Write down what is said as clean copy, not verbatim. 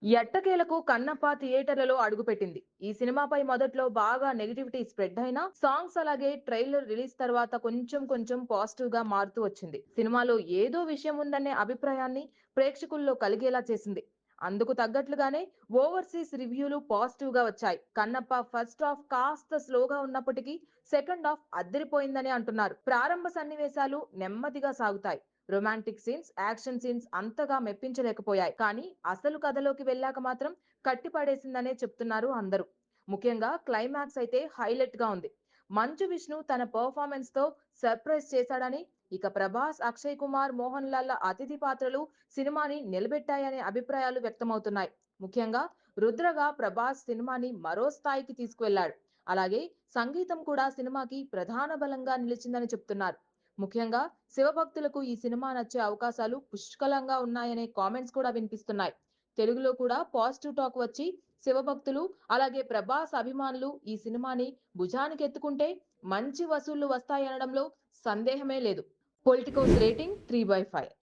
ఎట్టకేలకు కన్నప్ప థియేటర్లలో అడుగుపెట్టింది. ఈ సినిమాపై మొదట్లో బాగా నెగటివిటీ స్ప్రెడ్ అయినా సాంగ్స్ అలాగే ట్రైలర్ రిలీజ్ తర్వాత కొంచెం కొంచెం పాజిటివ్ గా మారుతూ వచ్చింది. సినిమాలో ఏదో విషయం ఉందనే అభిప్రాయాన్ని ప్రేక్షకుల్లో కలిగేలా చేసింది. అందుకు తగ్గట్లుగానే ఓవర్సీస్ రివ్యూలు పాజిటివ్ గా వచ్చాయి. కన్నప్ప ఫస్ట్ హాఫ్ కాస్త స్లోగా ఉన్నప్పటికీ సెకండ్ హాఫ్ అద్దరిపోయిందని అంటున్నారు. ప్రారంభ సన్నివేశాలు నెమ్మదిగా సాగుతాయి. రొమాంటిక్ సీన్స్, యాక్షన్ సీన్స్ అంతగా మెప్పించలేకపోయాయి. కానీ అసలు కథలోకి వెళ్ళాక మాత్రం కట్టిపడేసిందనే చెప్తున్నారు అందరూ. ముఖ్యంగా క్లైమాక్స్ అయితే హైలైట్ గా ఉంది. మంచు విష్ణు తన పర్ఫార్మెన్స్ తో సర్ప్రైజ్ చేశాడని, ఇక ప్రభాస్, అక్షయ్ కుమార్, మోహన్ లాల్ అతిథి పాత్రలు సినిమాని నిలబెట్టాయనే అభిప్రాయాలు వ్యక్తమవుతున్నాయి. ముఖ్యంగా రుద్రగా ప్రభాస్ సినిమాని మరో స్థాయికి తీసుకువెళ్లాడు. అలాగే సంగీతం కూడా సినిమాకి ప్రధాన బలంగా నిలిచిందని చెప్తున్నారు. ముఖ్యంగా శివభక్తులకు ఈ సినిమా నచ్చే అవకాశాలు పుష్కలంగా ఉన్నాయనే కామెంట్స్ కూడా వినిపిస్తున్నాయి. తెలుగులో కూడా పాజిటివ్ టాక్ వచ్చి శివభక్తులు అలాగే ప్రభాస్ అభిమానులు ఈ సినిమాని భుజానికెత్తుకుంటే మంచి వసూళ్లు వస్తాయనడంలో సందేహమే లేదు. Politicos rating 3/5.